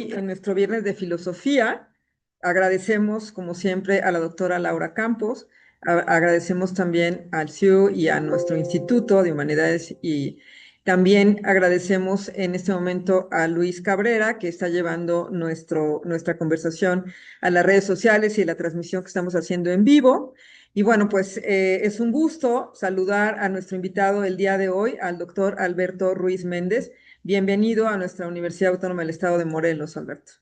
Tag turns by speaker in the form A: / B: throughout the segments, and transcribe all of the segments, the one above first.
A: En nuestro viernes de filosofía. Agradecemos, como siempre, a la doctora Laura Campos. Agradecemos también al CIU y a nuestro Instituto de Humanidades y también agradecemos en este momento a Luis Cabrera, que está llevando nuestra conversación a las redes sociales y la transmisión que estamos haciendo en vivo. Y bueno, pues es un gusto saludar a nuestro invitado el día de hoy, al doctor Alberto Ruiz Méndez. Bienvenido a nuestra Universidad Autónoma del Estado de Morelos, Alberto.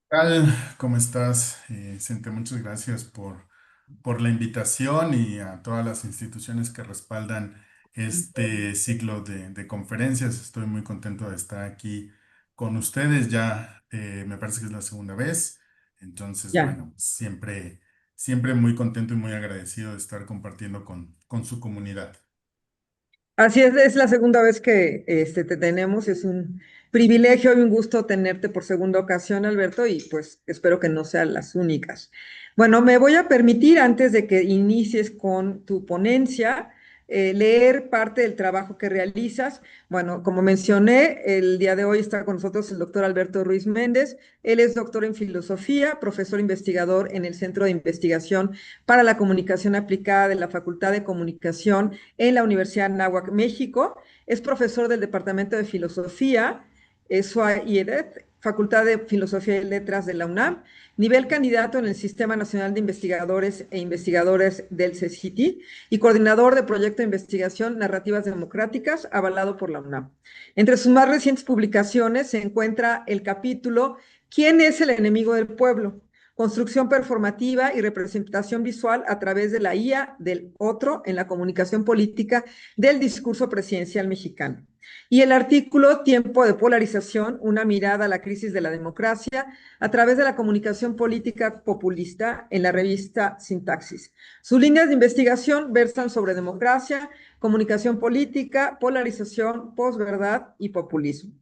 B: Tal, ¿cómo estás? Sente, muchas gracias por la invitación y a todas las instituciones que respaldan este ciclo de conferencias. Estoy muy contento de estar aquí con ustedes. Ya me parece que es la segunda vez. Entonces,
A: Ya.
B: bueno, siempre muy contento y muy agradecido de estar compartiendo con su comunidad.
A: Así es la segunda vez que te tenemos. Es un privilegio y un gusto tenerte por segunda ocasión, Alberto, y pues espero que no sean las únicas. Bueno, me voy a permitir, antes de que inicies con tu ponencia, leer parte del trabajo que realizas. Bueno, como mencioné, el día de hoy está con nosotros el doctor Alberto Ruiz Méndez. Él es doctor en filosofía, profesor investigador en el Centro de Investigación para la Comunicación Aplicada de la Facultad de Comunicación en la Universidad de Anáhuac, México. Es profesor del Departamento de Filosofía, SUAIEDET, Facultad de Filosofía y Letras de la UNAM, nivel candidato en el Sistema Nacional de Investigadores e Investigadores del CECITI y coordinador de proyecto de investigación Narrativas Democráticas, avalado por la UNAM. Entre sus más recientes publicaciones se encuentra el capítulo ¿Quién es el enemigo del pueblo? Construcción performativa y representación visual a través de la IA del otro en la comunicación política del discurso presidencial mexicano. Y el artículo Tiempo de polarización, una mirada a la crisis de la democracia a través de la comunicación política populista en la revista Sintaxis. Sus líneas de investigación versan sobre democracia, comunicación política, polarización, posverdad y populismo.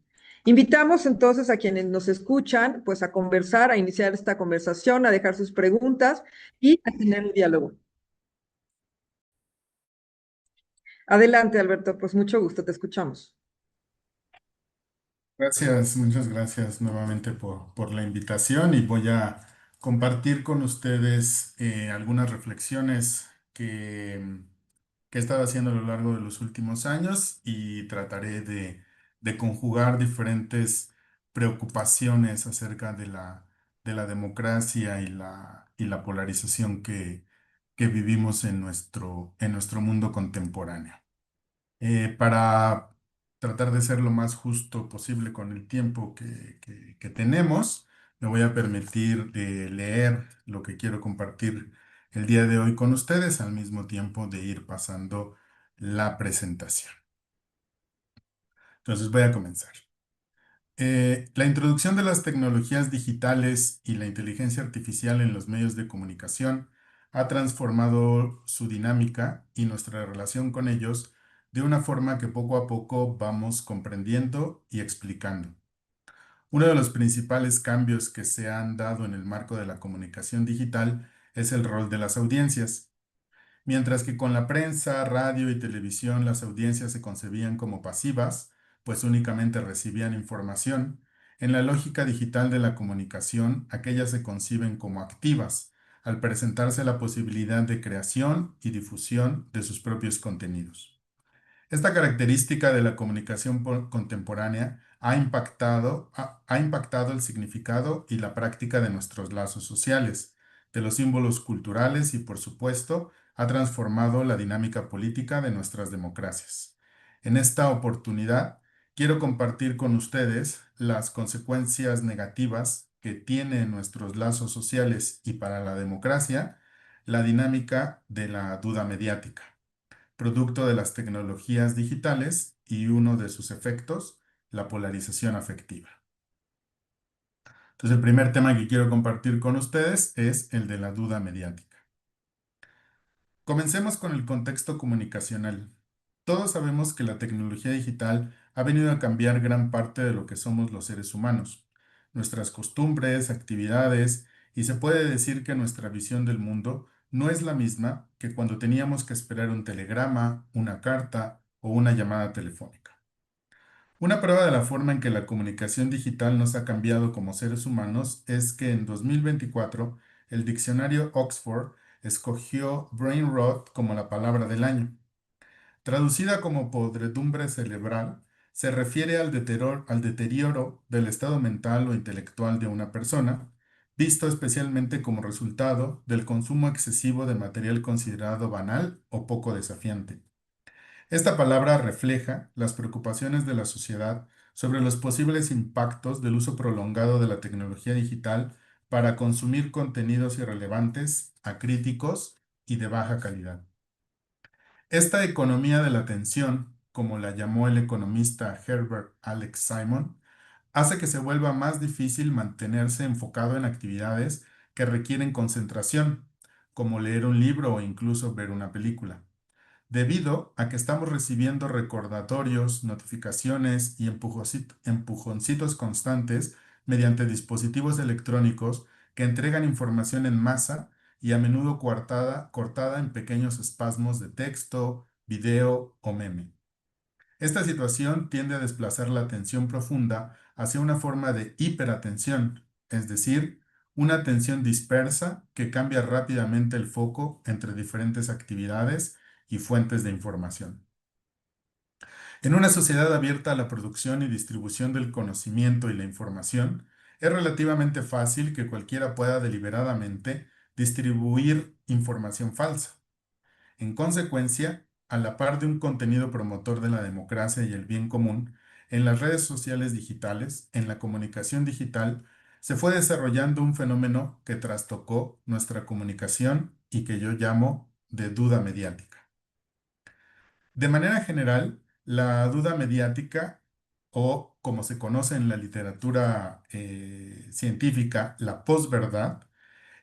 A: Invitamos entonces a quienes nos escuchan, pues a conversar, a iniciar esta conversación, a dejar sus preguntas y a tener un diálogo. Adelante, Alberto, pues mucho gusto, te escuchamos.
B: Gracias, muchas gracias nuevamente por la invitación y voy a compartir con ustedes algunas reflexiones que he estado haciendo a lo largo de los últimos años y trataré de conjugar diferentes preocupaciones acerca de la democracia y la polarización que vivimos en nuestro mundo contemporáneo. Para tratar de ser lo más justo posible con el tiempo que tenemos, me voy a permitir leer lo que quiero compartir el día de hoy con ustedes, al mismo tiempo de ir pasando la presentación. Entonces voy a comenzar. La introducción de las tecnologías digitales y la inteligencia artificial en los medios de comunicación ha transformado su dinámica y nuestra relación con ellos de una forma que poco a poco vamos comprendiendo y explicando. Uno de los principales cambios que se han dado en el marco de la comunicación digital es el rol de las audiencias. Mientras que con la prensa, radio y televisión las audiencias se concebían como pasivas, pues únicamente recibían información, en la lógica digital de la comunicación, aquellas se conciben como activas, al presentarse la posibilidad de creación y difusión de sus propios contenidos. Esta característica de la comunicación contemporánea ha impactado el significado y la práctica de nuestros lazos sociales, de los símbolos culturales y, por supuesto, ha transformado la dinámica política de nuestras democracias. En esta oportunidad, quiero compartir con ustedes las consecuencias negativas que tiene en nuestros lazos sociales y para la democracia la dinámica de la duda mediática producto de las tecnologías digitales y uno de sus efectos, la polarización afectiva. Entonces, el primer tema que quiero compartir con ustedes es el de la duda mediática. Comencemos con el contexto comunicacional. Todos sabemos que la tecnología digital ha venido a cambiar gran parte de lo que somos los seres humanos, nuestras costumbres, actividades, y se puede decir que nuestra visión del mundo no es la misma que cuando teníamos que esperar un telegrama, una carta o una llamada telefónica. Una prueba de la forma en que la comunicación digital nos ha cambiado como seres humanos es que en 2024 el diccionario Oxford escogió brain rot como la palabra del año. Traducida como podredumbre cerebral, se refiere al deterioro del estado mental o intelectual de una persona, visto especialmente como resultado del consumo excesivo de material considerado banal o poco desafiante. Esta palabra refleja las preocupaciones de la sociedad sobre los posibles impactos del uso prolongado de la tecnología digital para consumir contenidos irrelevantes, acríticos y de baja calidad. Esta economía de la atención, como la llamó el economista Herbert Alex Simon, hace que se vuelva más difícil mantenerse enfocado en actividades que requieren concentración, como leer un libro o incluso ver una película, debido a que estamos recibiendo recordatorios, notificaciones y empujoncitos constantes mediante dispositivos electrónicos que entregan información en masa y a menudo cortada en pequeños espasmos de texto, video o meme. Esta situación tiende a desplazar la atención profunda hacia una forma de hiperatención, es decir, una atención dispersa que cambia rápidamente el foco entre diferentes actividades y fuentes de información. En una sociedad abierta a la producción y distribución del conocimiento y la información, es relativamente fácil que cualquiera pueda deliberadamente distribuir información falsa. En consecuencia, a la par de un contenido promotor de la democracia y el bien común, en las redes sociales digitales, en la comunicación digital, se fue desarrollando un fenómeno que trastocó nuestra comunicación y que yo llamo de duda mediática. De manera general, la duda mediática, o como se conoce en la literatura científica, la posverdad,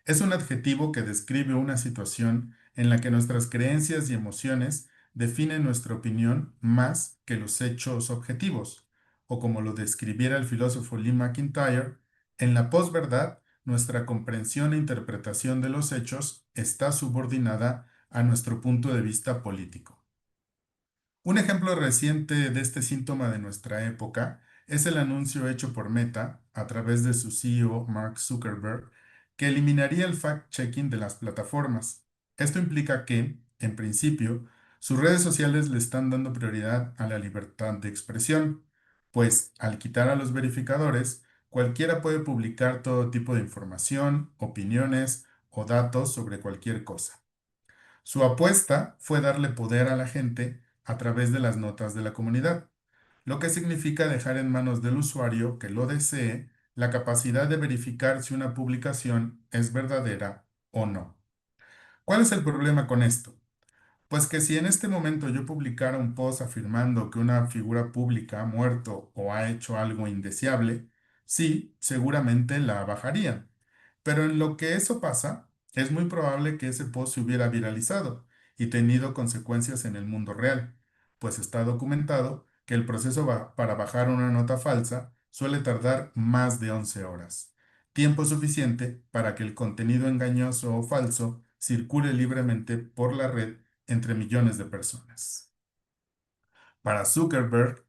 B: es un adjetivo que describe una situación en la que nuestras creencias y emociones definen nuestra opinión más que los hechos objetivos, o como lo describiera el filósofo Lee McIntyre, en la posverdad, nuestra comprensión e interpretación de los hechos está subordinada a nuestro punto de vista político. Un ejemplo reciente de este síntoma de nuestra época es el anuncio hecho por Meta a través de su CEO Mark Zuckerberg que eliminaría el fact-checking de las plataformas. Esto implica que, en principio, sus redes sociales le están dando prioridad a la libertad de expresión, pues al quitar a los verificadores, cualquiera puede publicar todo tipo de información, opiniones o datos sobre cualquier cosa. Su apuesta fue darle poder a la gente a través de las notas de la comunidad, lo que significa dejar en manos del usuario que lo desee la capacidad de verificar si una publicación es verdadera o no. ¿Cuál es el problema con esto? Pues que si en este momento yo publicara un post afirmando que una figura pública ha muerto o ha hecho algo indeseable, sí, seguramente la bajaría. Pero en lo que eso pasa, es muy probable que ese post se hubiera viralizado y tenido consecuencias en el mundo real, pues está documentado que el proceso para bajar una nota falsa suele tardar más de 11 horas, tiempo suficiente para que el contenido engañoso o falso circule libremente por la red entre millones de personas. Para Zuckerberg,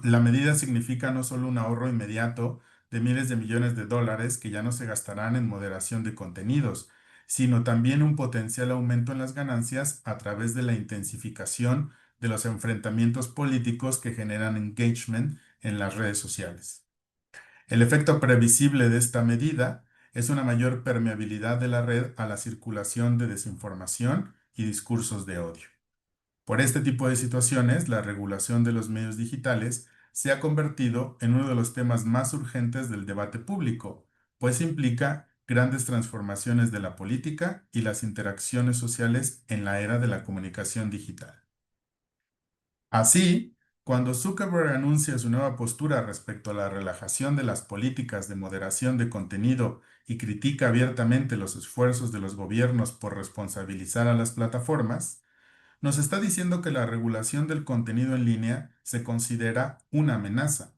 B: la medida significa no solo un ahorro inmediato de miles de millones de dólares que ya no se gastarán en moderación de contenidos, sino también un potencial aumento en las ganancias a través de la intensificación de los enfrentamientos políticos que generan engagement en las redes sociales. El efecto previsible de esta medida es una mayor permeabilidad de la red a la circulación de desinformación y discursos de odio. Por este tipo de situaciones, la regulación de los medios digitales se ha convertido en uno de los temas más urgentes del debate público, pues implica grandes transformaciones de la política y las interacciones sociales en la era de la comunicación digital. Así, cuando Zuckerberg anuncia su nueva postura respecto a la relajación de las políticas de moderación de contenido y critica abiertamente los esfuerzos de los gobiernos por responsabilizar a las plataformas, nos está diciendo que la regulación del contenido en línea se considera una amenaza.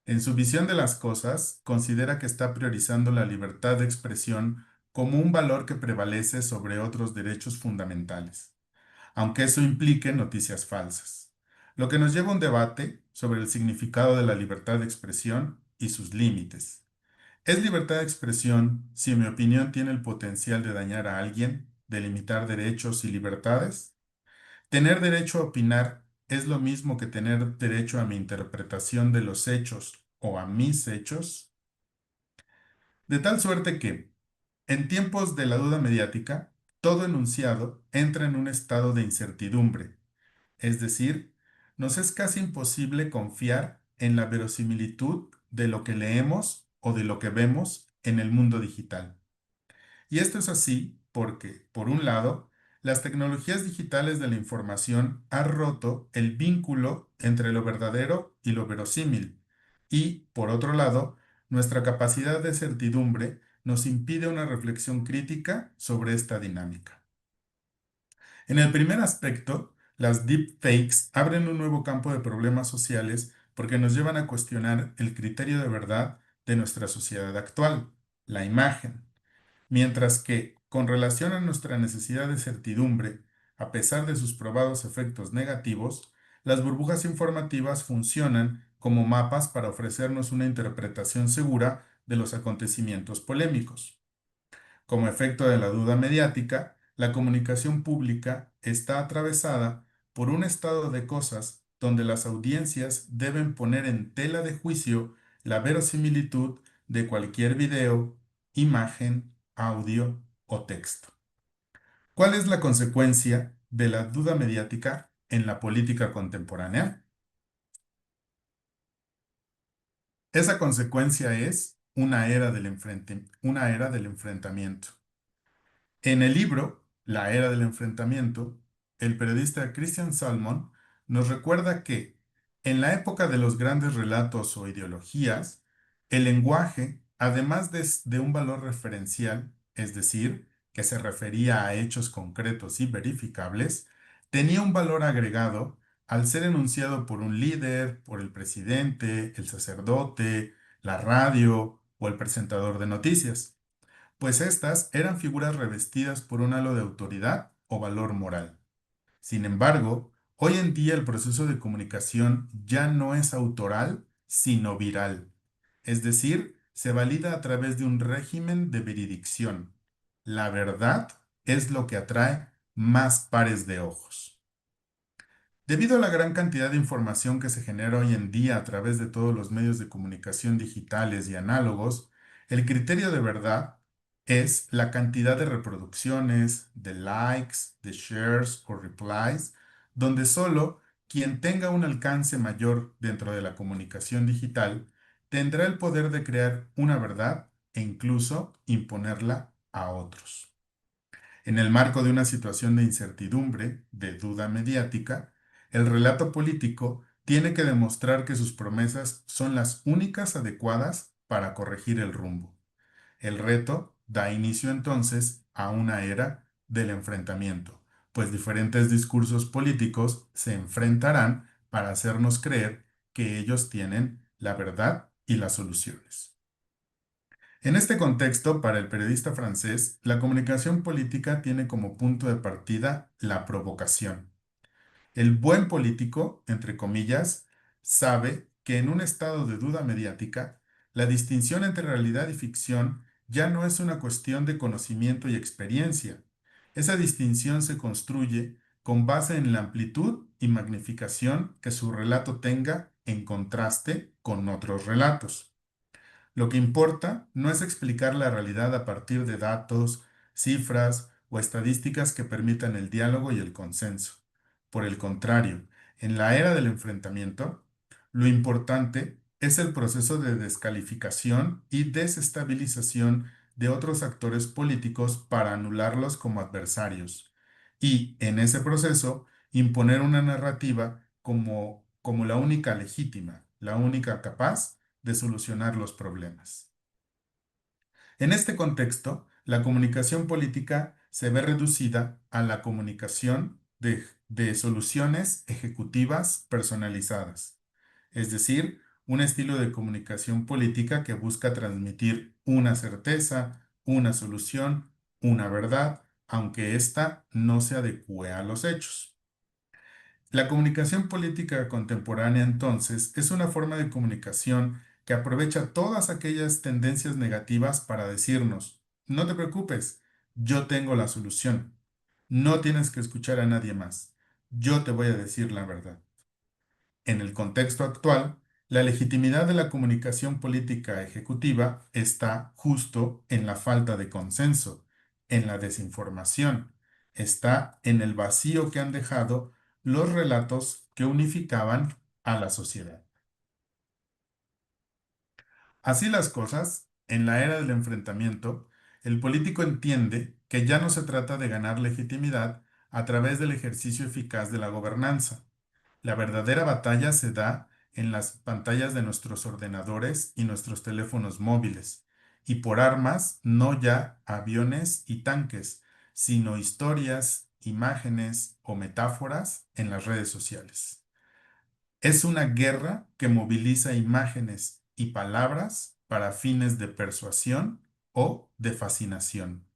B: En su visión de las cosas, considera que está priorizando la libertad de expresión como un valor que prevalece sobre otros derechos fundamentales, aunque eso implique noticias falsas. lo que nos lleva a un debate sobre el significado de la libertad de expresión y sus límites. ¿Es libertad de expresión si mi opinión tiene el potencial de dañar a alguien, de limitar derechos y libertades? ¿Tener derecho a opinar es lo mismo que tener derecho a mi interpretación de los hechos o a mis hechos? De tal suerte que, en tiempos de la duda mediática, todo enunciado entra en un estado de incertidumbre, es decir, nos es casi imposible confiar en la verosimilitud de lo que leemos o de lo que vemos en el mundo digital. Y esto es así porque, por un lado, las tecnologías digitales de la información han roto el vínculo entre lo verdadero y lo verosímil. Y, por otro lado, nuestra capacidad de certidumbre nos impide una reflexión crítica sobre esta dinámica. En el primer aspecto, las deepfakes abren un nuevo campo de problemas sociales porque nos llevan a cuestionar el criterio de verdad de nuestra sociedad actual, la imagen. Mientras que, con relación a nuestra necesidad de certidumbre, a pesar de sus probados efectos negativos, las burbujas informativas funcionan como mapas para ofrecernos una interpretación segura de los acontecimientos polémicos. Como efecto de la duda mediática, la comunicación pública está atravesada por un estado de cosas donde las audiencias deben poner en tela de juicio la verosimilitud de cualquier video, imagen, audio o texto. ¿Cuál es la consecuencia de la duda mediática en la política contemporánea? Esa consecuencia es una era del enfrentamiento. En el libro La Era del Enfrentamiento, el periodista Christian Salmon nos recuerda que, en la época de los grandes relatos o ideologías, el lenguaje, además de un valor referencial, es decir, que se refería a hechos concretos y verificables, tenía un valor agregado al ser enunciado por un líder, por el presidente, el sacerdote, la radio o el presentador de noticias, pues estas eran figuras revestidas por un halo de autoridad o valor moral. Sin embargo, hoy en día el proceso de comunicación ya no es autoral, sino viral. Es decir, se valida a través de un régimen de veridicción. La verdad es lo que atrae más pares de ojos. Debido a la gran cantidad de información que se genera hoy en día a través de todos los medios de comunicación digitales y análogos, el criterio de verdad es la cantidad de reproducciones, de likes, de shares o replies, donde solo quien tenga un alcance mayor dentro de la comunicación digital tendrá el poder de crear una verdad e incluso imponerla a otros. En el marco de una situación de incertidumbre, de duda mediática, el relato político tiene que demostrar que sus promesas son las únicas adecuadas para corregir el rumbo. El reto da inicio entonces a una era del enfrentamiento, pues diferentes discursos políticos se enfrentarán para hacernos creer que ellos tienen la verdad y las soluciones. En este contexto, para el periodista francés, la comunicación política tiene como punto de partida la provocación. El buen político, entre comillas, sabe que en un estado de duda mediática, la distinción entre realidad y ficción ya no es una cuestión de conocimiento y experiencia. Esa distinción se construye con base en la amplitud y magnificación que su relato tenga en contraste con otros relatos. Lo que importa no es explicar la realidad a partir de datos, cifras o estadísticas que permitan el diálogo y el consenso. Por el contrario, en la era del enfrentamiento, lo importante es el proceso de descalificación y desestabilización de otros actores políticos para anularlos como adversarios y, en ese proceso, imponer una narrativa como la única legítima, la única capaz de solucionar los problemas. En este contexto, la comunicación política se ve reducida a la comunicación de soluciones ejecutivas personalizadas, es decir, un estilo de comunicación política que busca transmitir una certeza, una solución, una verdad, aunque ésta no se adecue a los hechos. La comunicación política contemporánea, entonces, es una forma de comunicación que aprovecha todas aquellas tendencias negativas para decirnos, no te preocupes, yo tengo la solución, no tienes que escuchar a nadie más, yo te voy a decir la verdad. En el contexto actual, la legitimidad de la comunicación política ejecutiva está justo en la falta de consenso, en la desinformación, está en el vacío que han dejado los relatos que unificaban a la sociedad. Así las cosas, en la era del enfrentamiento, el político entiende que ya no se trata de ganar legitimidad a través del ejercicio eficaz de la gobernanza. La verdadera batalla se da en las pantallas de nuestros ordenadores y nuestros teléfonos móviles, y por armas, no ya aviones y tanques, sino historias, imágenes o metáforas en las redes sociales. Es una guerra que moviliza imágenes y palabras para fines de persuasión o de fascinación.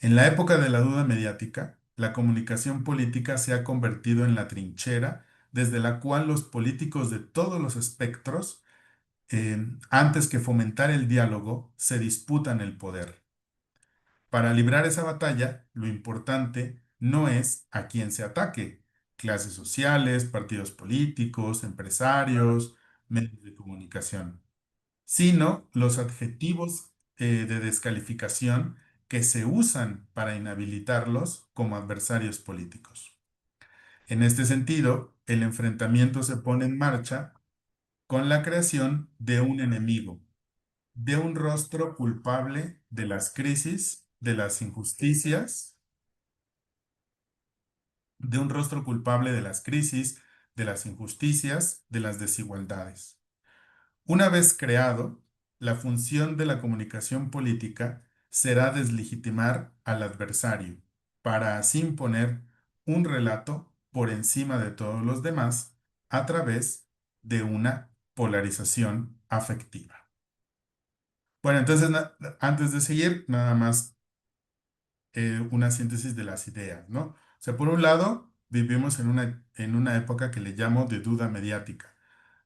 B: En la época de la duda mediática, la comunicación política se ha convertido en la trinchera desde la cual los políticos de todos los espectros, antes que fomentar el diálogo, se disputan el poder. Para librar esa batalla, lo importante no es a quién se ataque, clases sociales, partidos políticos, empresarios, medios de comunicación, sino los adjetivos de descalificación que se usan para inhabilitarlos como adversarios políticos. En este sentido, el enfrentamiento se pone en marcha con la creación de un enemigo, de un rostro culpable de las crisis, de las injusticias, de un rostro culpable de las crisis, de las injusticias, de las desigualdades. Una vez creado, la función de la comunicación política será deslegitimar al adversario, para así imponer un relato por encima de todos los demás a través de una polarización afectiva. Bueno, entonces, antes de seguir, nada más una síntesis de las ideas, ¿no? O sea, por un lado, vivimos en una época que le llamo de duda mediática,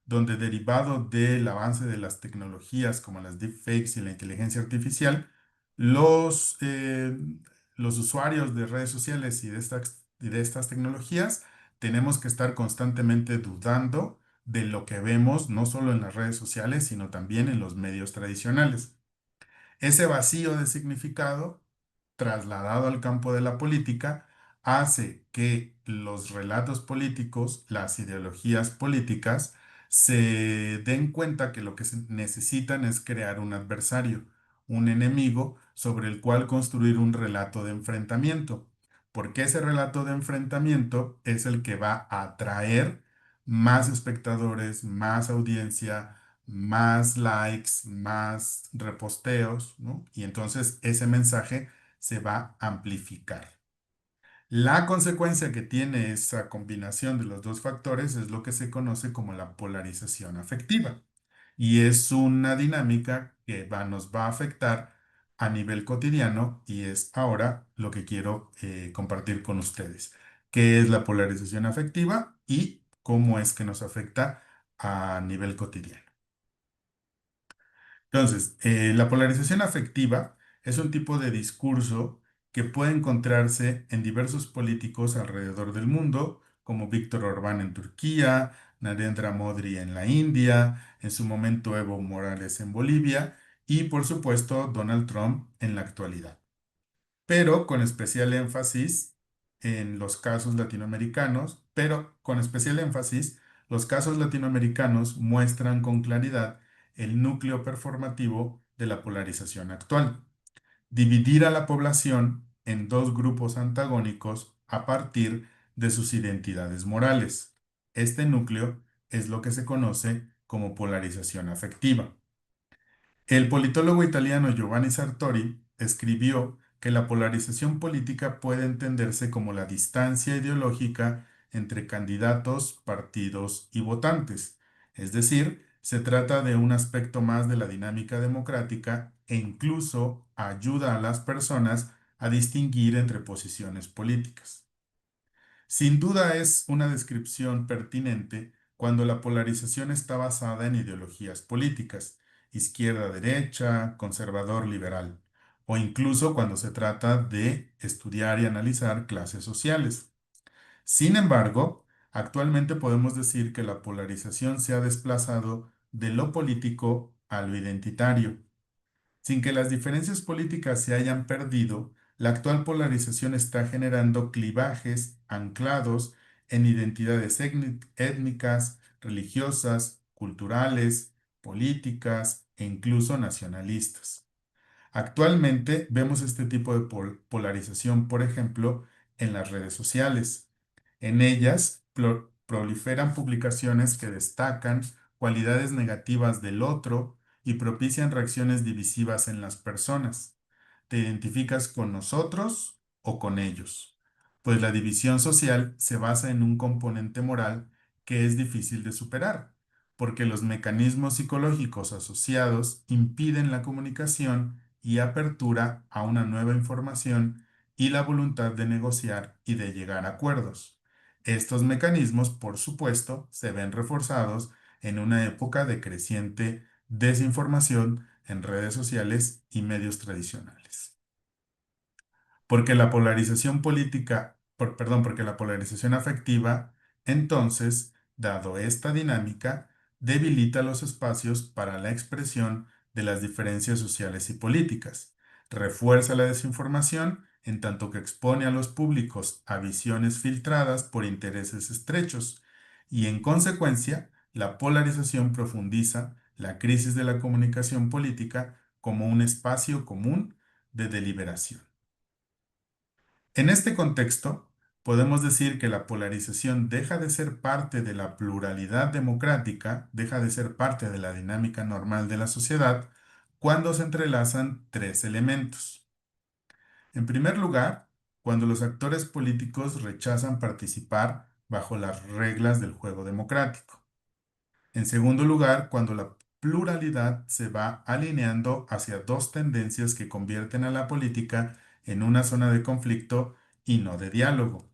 B: donde derivado del avance de las tecnologías como las deepfakes y la inteligencia artificial, los, eh, los usuarios de redes sociales y de estas tecnologías tenemos que estar constantemente dudando de lo que vemos, no solo en las redes sociales, sino también en los medios tradicionales. Ese vacío de significado, trasladado al campo de la política, hace que los relatos políticos, las ideologías políticas, se den cuenta que lo que necesitan es crear un adversario, un enemigo sobre el cual construir un relato de enfrentamiento, porque ese relato de enfrentamiento es el que va a atraer más espectadores, más audiencia, más likes, más reposteos, ¿no? Y entonces ese mensaje se va a amplificar. La consecuencia que tiene esa combinación de los dos factores es lo que se conoce como la polarización afectiva. Y es una dinámica que nos va a afectar a nivel cotidiano y es ahora lo que quiero compartir con ustedes. ¿Qué es la polarización afectiva y cómo es que nos afecta a nivel cotidiano? Entonces, la polarización afectiva es un tipo de discurso que puede encontrarse en diversos políticos alrededor del mundo, como Víctor Orbán en Turquía, Narendra Modi en la India, en su momento Evo Morales en Bolivia y, por supuesto, Donald Trump en la actualidad, pero con especial énfasis en los casos latinoamericanos, pero con especial énfasis, los casos latinoamericanos muestran con claridad el núcleo performativo de la polarización actual. Dividir a la población en dos grupos antagónicos a partir de sus identidades morales. Este núcleo es lo que se conoce como polarización afectiva. El politólogo italiano Giovanni Sartori escribió que la polarización política puede entenderse como la distancia ideológica entre candidatos, partidos y votantes. Es decir, se trata de un aspecto más de la dinámica democrática e incluso ayuda a las personas a distinguir entre posiciones políticas. Sin duda es una descripción pertinente cuando la polarización está basada en ideologías políticas, izquierda-derecha, conservador-liberal, o incluso cuando se trata de estudiar y analizar clases sociales. Sin embargo, actualmente podemos decir que la polarización se ha desplazado de lo político a lo identitario. Sin que las diferencias políticas se hayan perdido, la actual polarización está generando clivajes anclados en identidades étnicas, religiosas, culturales, políticas e incluso nacionalistas. Actualmente vemos este tipo de polarización, por ejemplo, en las redes sociales. En ellas proliferan publicaciones que destacan cualidades negativas del otro y propician reacciones divisivas en las personas. ¿Te identificas con nosotros o con ellos? Pues la división social se basa en un componente moral que es difícil de superar, porque los mecanismos psicológicos asociados impiden la comunicación y apertura a una nueva información y la voluntad de negociar y de llegar a acuerdos. Estos mecanismos, por supuesto, se ven reforzados en una época de creciente desinformación en redes sociales y medios tradicionales. Porque la polarización política, perdón, porque la polarización afectiva, entonces, dado esta dinámica, debilita los espacios para la expresión de las diferencias sociales y políticas, refuerza la desinformación en tanto que expone a los públicos a visiones filtradas por intereses estrechos y, en consecuencia, la polarización profundiza la crisis de la comunicación política como un espacio común de deliberación. En este contexto, podemos decir que la polarización deja de ser parte de la pluralidad democrática, deja de ser parte de la dinámica normal de la sociedad, cuando se entrelazan tres elementos. En primer lugar, cuando los actores políticos rechazan participar bajo las reglas del juego democrático. En segundo lugar, cuando la pluralidad se va alineando hacia dos tendencias que convierten a la política en una zona de conflicto y no de diálogo.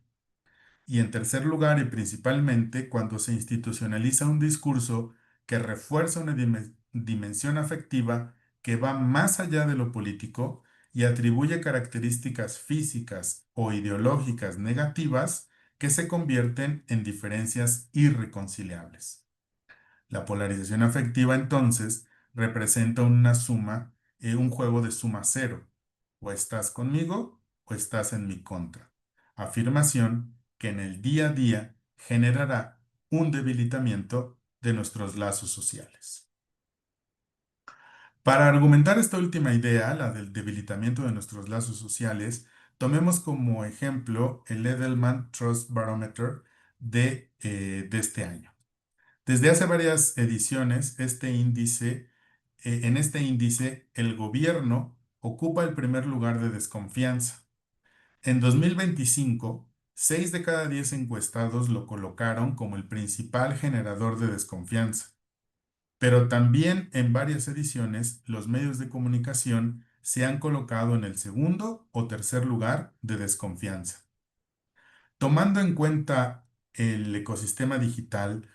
B: Y en tercer lugar, y principalmente, cuando se institucionaliza un discurso que refuerza una dimensión afectiva que va más allá de lo político y atribuye características físicas o ideológicas negativas que se convierten en diferencias irreconciliables. La polarización afectiva entonces representa una suma, un juego de suma cero. O estás conmigo o estás en mi contra. Afirmación que en el día a día generará un debilitamiento de nuestros lazos sociales. Para argumentar esta última idea, la del debilitamiento de nuestros lazos sociales, tomemos como ejemplo el Edelman Trust Barometer de este año. Desde hace varias ediciones, en este índice, el gobierno ocupa el primer lugar de desconfianza. En 2025, 6 de cada 10 encuestados lo colocaron como el principal generador de desconfianza. Pero también en varias ediciones, los medios de comunicación se han colocado en el segundo o tercer lugar de desconfianza. Tomando en cuenta el ecosistema digital,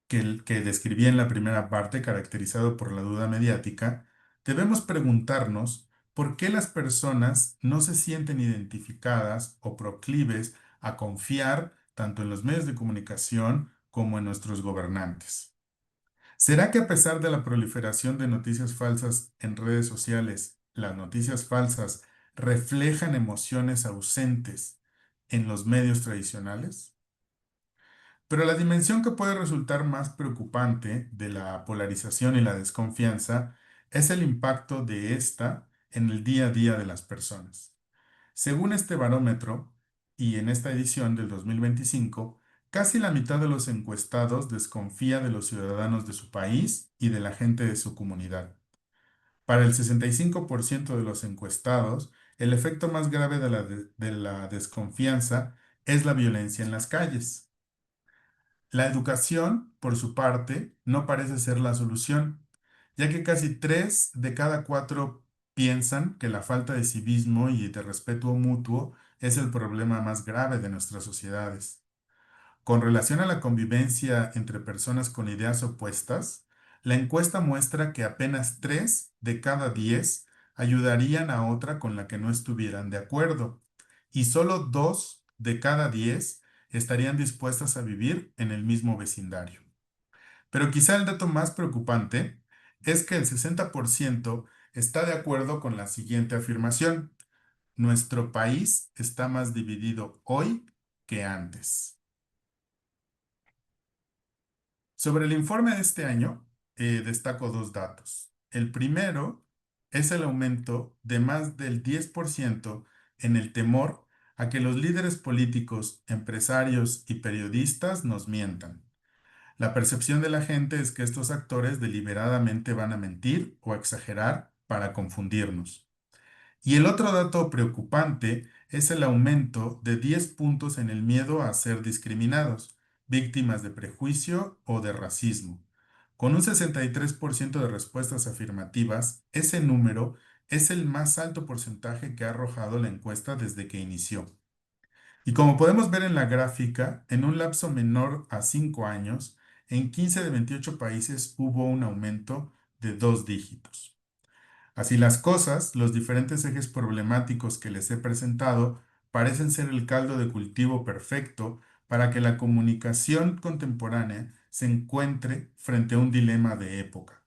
B: que describí en la primera parte, caracterizado por la duda mediática, debemos preguntarnos por qué las personas no se sienten identificadas o proclives a confiar tanto en los medios de comunicación como en nuestros gobernantes. ¿Será que a pesar de la proliferación de noticias falsas en redes sociales, las noticias falsas reflejan emociones ausentes en los medios tradicionales? Pero la dimensión que puede resultar más preocupante de la polarización y la desconfianza es el impacto de esta en el día a día de las personas. Según este barómetro, y en esta edición del 2025, casi la mitad de los encuestados desconfía de los ciudadanos de su país y de la gente de su comunidad. Para el 65% de los encuestados, el efecto más grave de la desconfianza es la violencia en las calles. La educación, por su parte, no parece ser la solución, ya que casi 3 de cada 4 piensan que la falta de civismo y de respeto mutuo es el problema más grave de nuestras sociedades. Con relación a la convivencia entre personas con ideas opuestas, la encuesta muestra que apenas 3 de cada 10 ayudarían a otra con la que no estuvieran de acuerdo, y solo 2 de cada 10 estarían dispuestas a vivir en el mismo vecindario. Pero quizá el dato más preocupante es que el 60% está de acuerdo con la siguiente afirmación: nuestro país está más dividido hoy que antes. Sobre el informe de este año, destaco dos datos. El primero es el aumento de más del 10% en el temor a que los líderes políticos, empresarios y periodistas nos mientan. La percepción de la gente es que estos actores deliberadamente van a mentir o exagerar para confundirnos. Y el otro dato preocupante es el aumento de 10 puntos en el miedo a ser discriminados, víctimas de prejuicio o de racismo. Con un 63% de respuestas afirmativas, ese número es el más alto porcentaje que ha arrojado la encuesta desde que inició. Y como podemos ver en la gráfica, en un lapso menor a 5 años, en 15 de 28 países hubo un aumento de 2 dígitos. Así las cosas, los diferentes ejes problemáticos que les he presentado parecen ser el caldo de cultivo perfecto para que la comunicación contemporánea se encuentre frente a un dilema de época.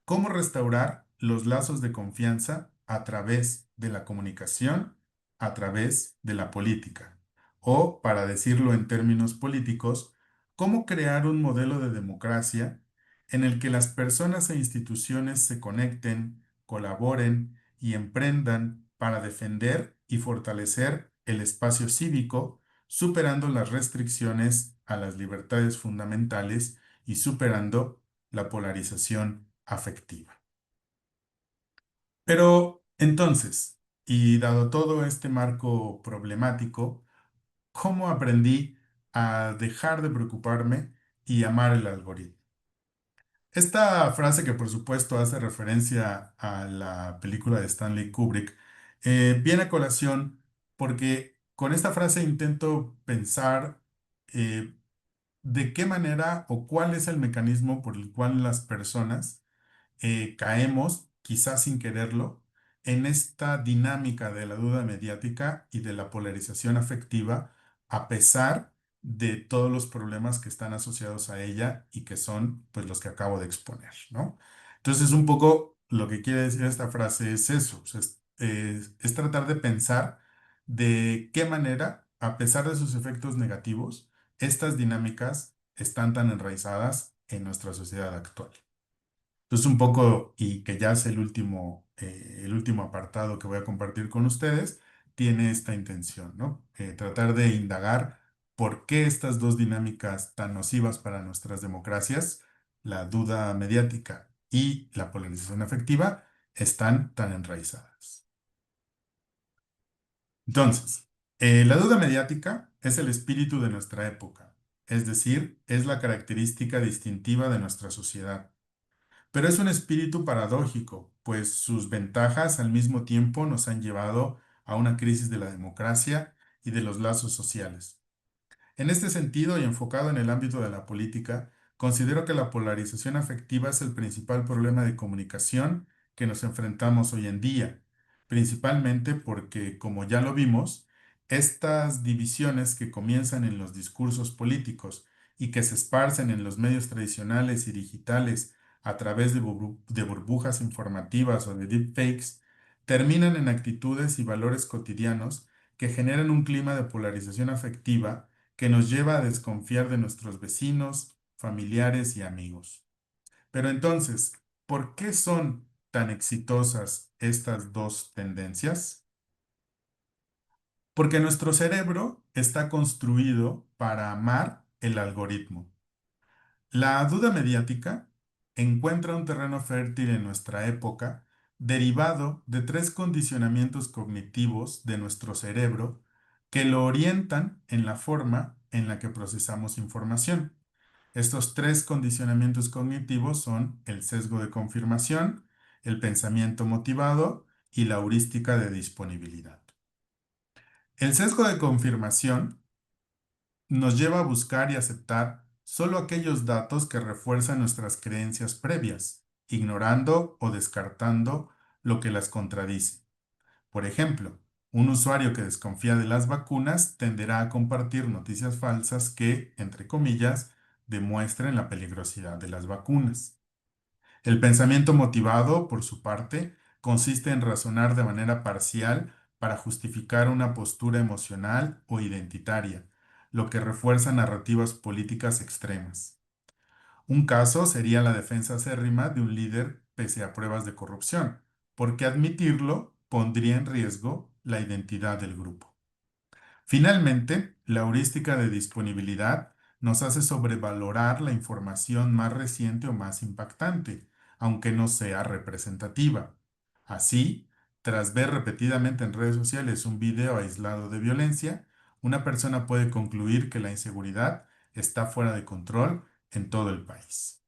B: ¿Cómo restaurar los lazos de confianza a través de la comunicación, a través de la política? O, para decirlo en términos políticos, ¿cómo crear un modelo de democracia en el que las personas e instituciones se conecten, colaboren y emprendan para defender y fortalecer el espacio cívico, superando las restricciones a las libertades fundamentales y superando la polarización afectiva? Pero entonces, y dado todo este marco problemático, ¿cómo aprendí a dejar de preocuparme y amar el algoritmo? Esta frase, que por supuesto hace referencia a la película de Stanley Kubrick, viene a colación porque con esta frase intento pensar eh, de qué manera o cuál es el mecanismo por el cual las personas caemos, quizás sin quererlo, en esta dinámica de la duda mediática y de la polarización afectiva, a pesar de todos los problemas que están asociados a ella y que son, pues, los que acabo de exponer, ¿no? Entonces, un poco lo que quiere decir esta frase es eso, o sea, es tratar de pensar de qué manera, a pesar de sus efectos negativos, estas dinámicas están tan enraizadas en nuestra sociedad actual. Entonces, un poco, y que ya es el último apartado que voy a compartir con ustedes, tiene esta intención, ¿no? Tratar de indagar por qué estas dos dinámicas tan nocivas para nuestras democracias, la duda mediática y la polarización afectiva, están tan enraizadas. Entonces, la duda mediática es el espíritu de nuestra época, es decir, es la característica distintiva de nuestra sociedad. Pero es un espíritu paradójico, pues sus ventajas al mismo tiempo nos han llevado a una crisis de la democracia y de los lazos sociales. En este sentido, y enfocado en el ámbito de la política, considero que la polarización afectiva es el principal problema de comunicación que nos enfrentamos hoy en día, principalmente porque, como ya lo vimos, estas divisiones que comienzan en los discursos políticos y que se esparcen en los medios tradicionales y digitales a través de burbujas informativas o de deepfakes, terminan en actitudes y valores cotidianos que generan un clima de polarización afectiva que nos lleva a desconfiar de nuestros vecinos, familiares y amigos. Pero entonces, ¿por qué son tan exitosas estas dos tendencias? Porque nuestro cerebro está construido para amar el algoritmo. La duda mediática encuentra un terreno fértil en nuestra época derivado de tres condicionamientos cognitivos de nuestro cerebro que lo orientan en la forma en la que procesamos información. Estos tres condicionamientos cognitivos son el sesgo de confirmación, el pensamiento motivado y la heurística de disponibilidad. El sesgo de confirmación nos lleva a buscar y aceptar solo aquellos datos que refuerzan nuestras creencias previas, ignorando o descartando lo que las contradice. Por ejemplo, un usuario que desconfía de las vacunas tenderá a compartir noticias falsas que, entre comillas, demuestren la peligrosidad de las vacunas. El pensamiento motivado, por su parte, consiste en razonar de manera parcial para justificar una postura emocional o identitaria, lo que refuerza narrativas políticas extremas. Un caso sería la defensa acérrima de un líder pese a pruebas de corrupción, porque admitirlo pondría en riesgo la identidad del grupo. Finalmente, la heurística de disponibilidad nos hace sobrevalorar la información más reciente o más impactante, aunque no sea representativa. Así, tras ver repetidamente en redes sociales un video aislado de violencia, una persona puede concluir que la inseguridad está fuera de control en todo el país.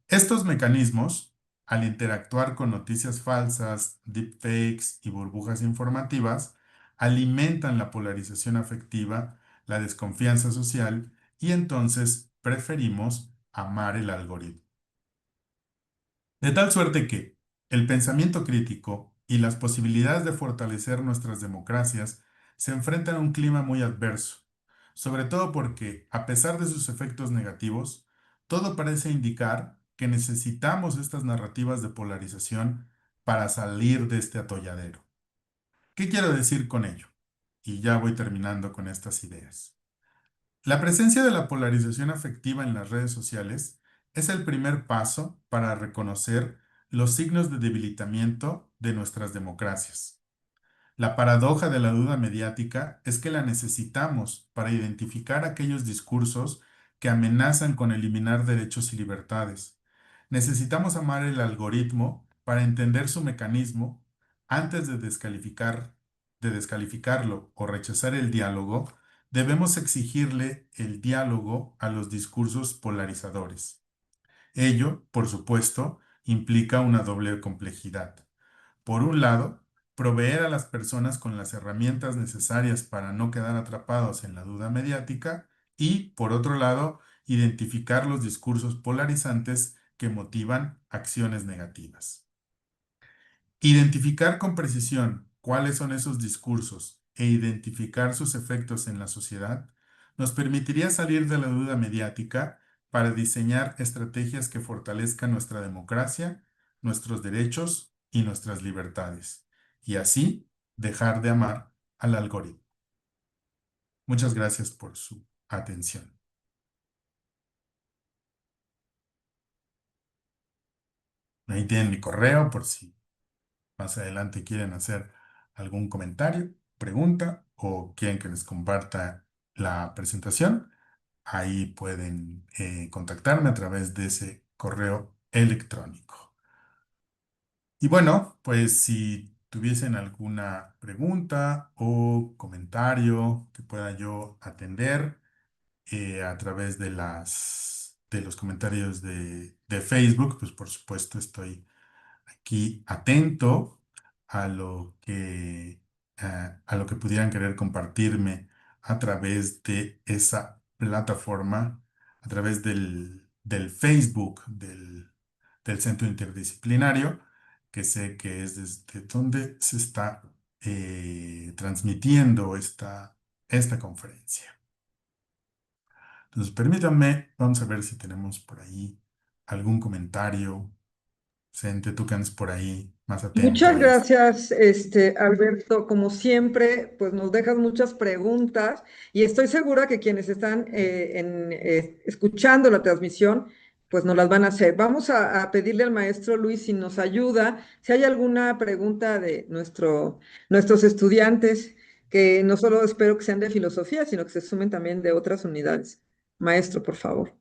B: Estos mecanismos, al interactuar con noticias falsas, deepfakes y burbujas informativas, alimentan la polarización afectiva, la desconfianza social y entonces preferimos amar el algoritmo. De tal suerte que el pensamiento crítico y las posibilidades de fortalecer nuestras democracias se enfrentan a un clima muy adverso, sobre todo porque, a pesar de sus efectos negativos, todo parece indicar que necesitamos estas narrativas de polarización para salir de este atolladero. ¿Qué quiero decir con ello? Y ya voy terminando con estas ideas. La presencia de la polarización afectiva en las redes sociales es el primer paso para reconocer los signos de debilitamiento de nuestras democracias. La paradoja de la duda mediática es que la necesitamos para identificar aquellos discursos que amenazan con eliminar derechos y libertades. Necesitamos amar el algoritmo para entender su mecanismo antes de descalificarlo o rechazar el diálogo. Debemos exigirle el diálogo a los discursos polarizadores. Ello, por supuesto, implica una doble complejidad. Por un lado, proveer a las personas con las herramientas necesarias para no quedar atrapados en la duda mediática y, por otro lado, identificar los discursos polarizantes que motivan acciones negativas. Identificar con precisión cuáles son esos discursos e identificar sus efectos en la sociedad nos permitiría salir de la duda mediática para diseñar estrategias que fortalezcan nuestra democracia, nuestros derechos y nuestras libertades, y así dejar de amar al algoritmo. Muchas gracias por su atención. Ahí tienen mi correo por si más adelante quieren hacer algún comentario, pregunta o quieren que les comparta la presentación. Ahí pueden contactarme a través de ese correo electrónico. Y bueno, pues si tuviesen alguna pregunta o comentario que pueda yo atender a través de de los comentarios de Facebook, pues por supuesto estoy aquí atento a a lo que pudieran querer compartirme a través de esa plataforma, a través del Facebook del Centro Interdisciplinario, que sé que es desde donde se está transmitiendo esta conferencia. Entonces, permítanme, vamos a ver si tenemos por ahí algún comentario. Sente, tú que andas por ahí más atento
A: Muchas
B: a esto.
A: gracias, Alberto. Como siempre, pues nos dejas muchas preguntas y estoy segura que quienes están escuchando la transmisión, pues nos las van a hacer. Vamos a pedirle al maestro Luis si nos ayuda, si hay alguna pregunta de nuestros estudiantes, que no solo espero que sean de filosofía, sino que se sumen también de otras unidades. Maestro, por favor.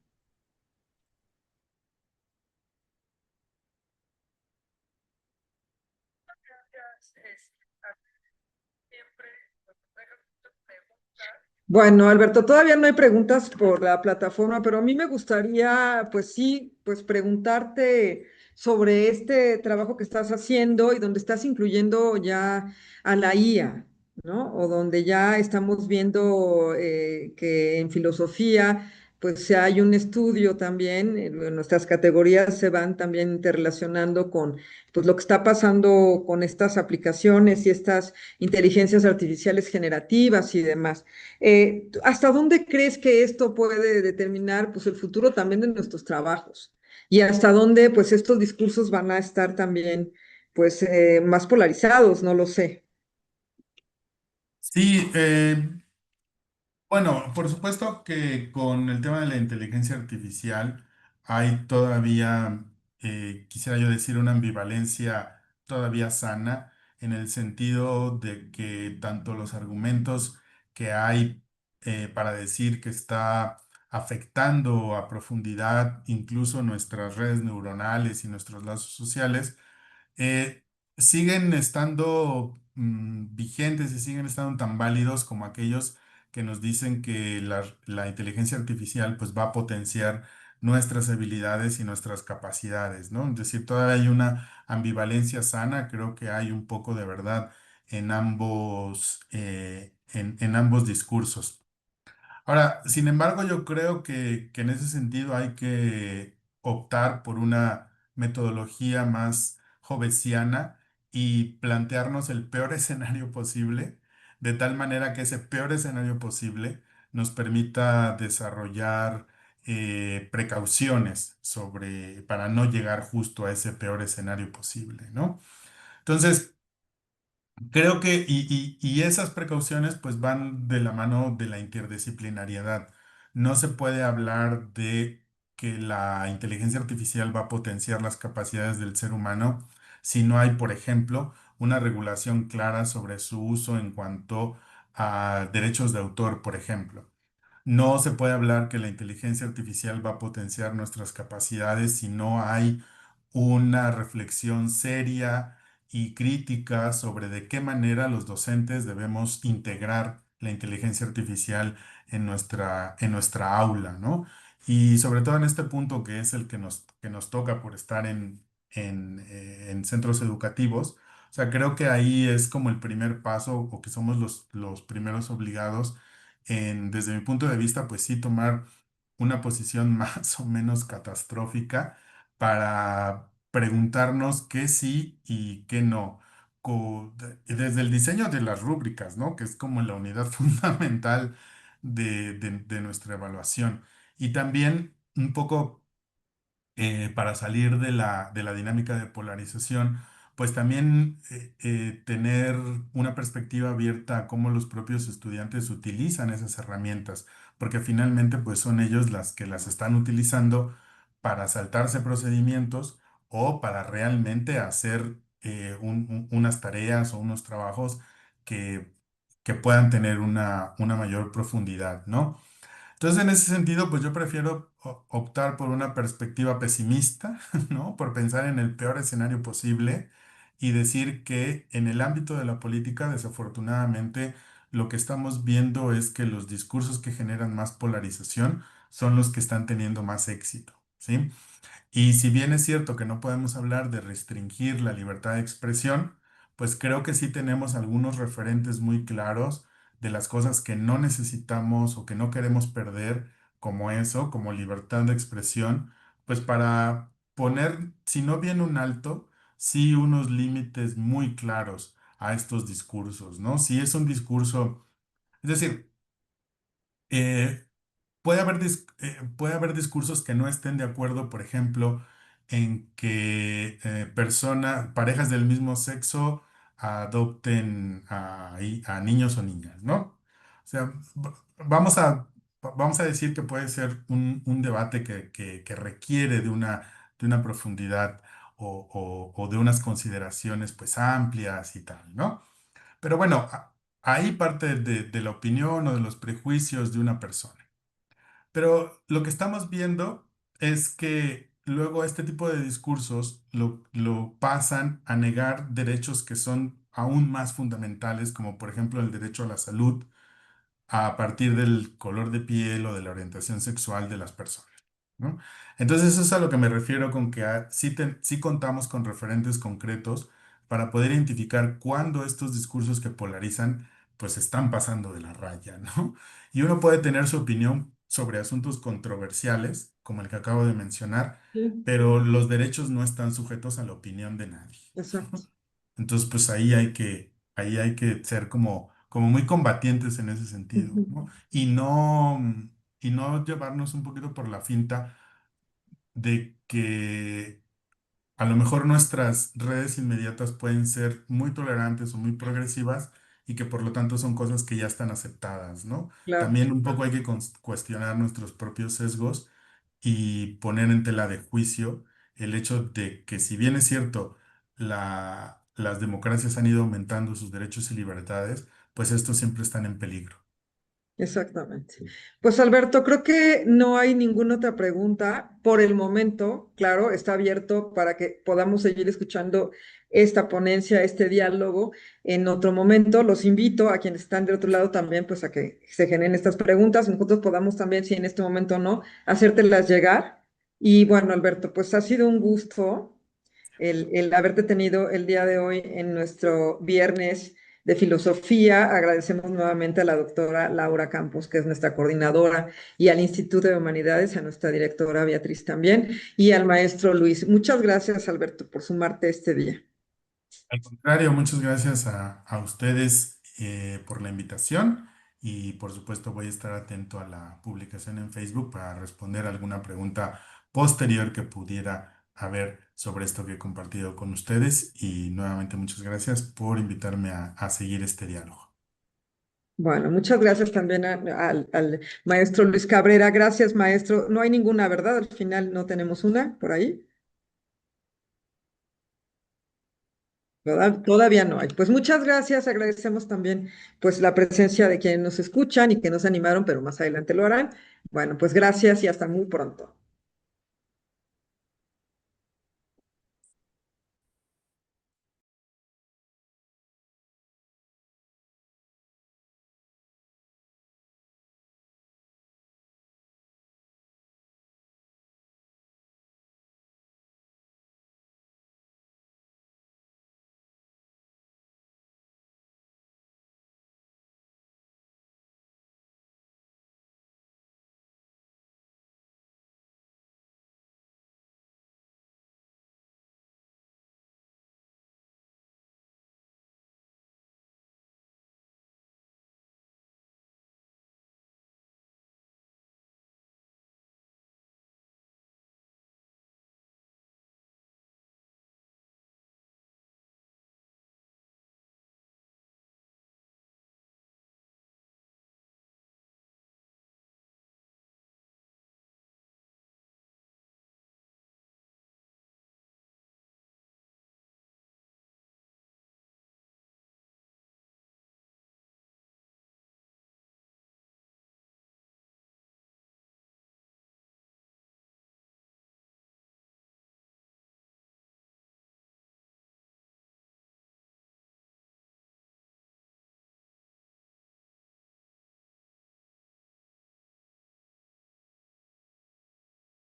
A: Bueno, Alberto, todavía no hay preguntas por la plataforma, pero a mí me gustaría, pues sí, pues preguntarte sobre este trabajo que estás haciendo y donde estás incluyendo ya a la IA. ¿no? O donde ya estamos viendo que en filosofía, pues hay un estudio también, nuestras categorías se van también interrelacionando con pues, lo que está pasando con estas aplicaciones y estas inteligencias artificiales generativas y demás. ¿Hasta dónde crees que esto puede determinar pues, el futuro también de nuestros trabajos? Y hasta dónde pues estos discursos van a estar también pues más polarizados, no lo sé.
B: Sí, bueno, por supuesto que con el tema de la inteligencia artificial hay todavía, quisiera yo decir, una ambivalencia todavía sana en el sentido de que tanto los argumentos que hay para decir que está afectando a profundidad incluso nuestras redes neuronales y nuestros lazos sociales, eh, siguen estando vigentes y siguen estando tan válidos como aquellos que nos dicen que la inteligencia artificial pues va a potenciar nuestras habilidades y nuestras capacidades, ¿no? Es decir, todavía hay una ambivalencia sana, creo que hay un poco de verdad en ambos discursos. Ahora, sin embargo, yo creo que en ese sentido hay que optar por una metodología más jovesiana y plantearnos el peor escenario posible, de tal manera que ese peor escenario posible nos permita desarrollar precauciones para no llegar justo a ese peor escenario posible, ¿no? Entonces, creo que, y esas precauciones pues van de la mano de la interdisciplinariedad. No se puede hablar de que la inteligencia artificial va a potenciar las capacidades del ser humano si no hay, por ejemplo, una regulación clara sobre su uso en cuanto a derechos de autor, por ejemplo. No se puede hablar que la inteligencia artificial va a potenciar nuestras capacidades si no hay una reflexión seria y crítica sobre de qué manera los docentes debemos integrar la inteligencia artificial en nuestra aula, ¿no? Y sobre todo en este punto que es el que nos toca por estar en centros educativos. O sea, creo que ahí es como el primer paso o que somos los primeros obligados desde mi punto de vista, pues sí tomar una posición más o menos catastrófica para preguntarnos qué sí y qué no. Desde el diseño de las rúbricas, ¿no? Que es como la unidad fundamental de nuestra evaluación. Y también un poco para salir de la dinámica de polarización, pues también tener una perspectiva abierta a cómo los propios estudiantes utilizan esas herramientas, porque finalmente pues son ellos las que las están utilizando para saltarse procedimientos o para realmente hacer unas tareas o unos trabajos que, que puedan tener una mayor profundidad, ¿no? Entonces, en ese sentido, pues yo prefiero optar por una perspectiva pesimista, ¿no? Por pensar en el peor escenario posible y decir que en el ámbito de la política, desafortunadamente, lo que estamos viendo es que los discursos que generan más polarización son los que están teniendo más éxito, ¿sí? Y si bien es cierto que no podemos hablar de restringir la libertad de expresión, pues creo que sí tenemos algunos referentes muy claros de las cosas que no necesitamos o que no queremos perder, como eso, como libertad de expresión, pues para poner, si no bien un alto, sí unos límites muy claros a estos discursos, ¿no? Si es un discurso, es decir, eh, puede haber discursos que no estén de acuerdo, por ejemplo, en que parejas del mismo sexo adopten a niños o niñas, ¿no? O sea, vamos a decir que puede ser un debate que requiere de una profundidad o de unas consideraciones pues amplias y tal, ¿no? Pero bueno, ahí parte de la opinión o de los prejuicios de una persona. Pero lo que estamos viendo es que luego este tipo de discursos lo pasan a negar derechos que son aún más fundamentales, como por ejemplo el derecho a la salud a partir del color de piel o de la orientación sexual de las personas, ¿no? Entonces eso es a lo que me refiero con que sí contamos con referentes concretos para poder identificar cuándo estos discursos que polarizan pues están pasando de la raya, ¿no? Y uno puede tener su opinión sobre asuntos controversiales, como el que acabo de mencionar,
A: Sí,
B: pero los derechos no están sujetos a la opinión de nadie.
A: exacto.
B: Entonces, pues ahí hay que ser como muy combatientes en ese sentido,
A: Ujú.
B: ¿no? Y no llevarnos un poquito por la finta de que a lo mejor nuestras redes inmediatas pueden ser muy tolerantes o muy progresivas y que por lo tanto son cosas que ya están aceptadas, ¿no?
A: Claro,
B: También un poco hay que cuestionar nuestros propios sesgos y poner en tela de juicio el hecho de que si bien es cierto, las democracias han ido aumentando sus derechos y libertades, pues estos siempre están en peligro.
A: exactamente. Pues Alberto, creo que no hay ninguna otra pregunta por el momento. Claro, está abierto para que podamos seguir escuchando esta ponencia, este diálogo en otro momento. Los invito a quienes están del otro lado también, pues a que se generen estas preguntas. Nosotros podamos también, si en este momento no, hacértelas llegar. Y bueno, Alberto, pues ha sido un gusto el haberte tenido el día de hoy en nuestro viernes de filosofía. Agradecemos nuevamente a la doctora Laura Campos, que es nuestra coordinadora, y al Instituto de Humanidades, a nuestra directora Beatriz también, y al maestro Luis. Muchas gracias, Alberto, por sumarte este día.
B: Al contrario, muchas gracias a ustedes por la invitación y por supuesto voy a estar atento a la publicación en Facebook para responder alguna pregunta posterior que pudiera haber sobre esto que he compartido con ustedes y nuevamente muchas gracias por invitarme a seguir este diálogo.
A: Bueno, muchas gracias también al maestro Luis Cabrera. Gracias, maestro. No hay ninguna, ¿verdad? Al final no tenemos una por ahí. Todavía no hay. Pues muchas gracias. Agradecemos también pues la presencia de quienes nos escuchan y que nos animaron, pero más adelante lo harán. Bueno, pues gracias y hasta muy pronto.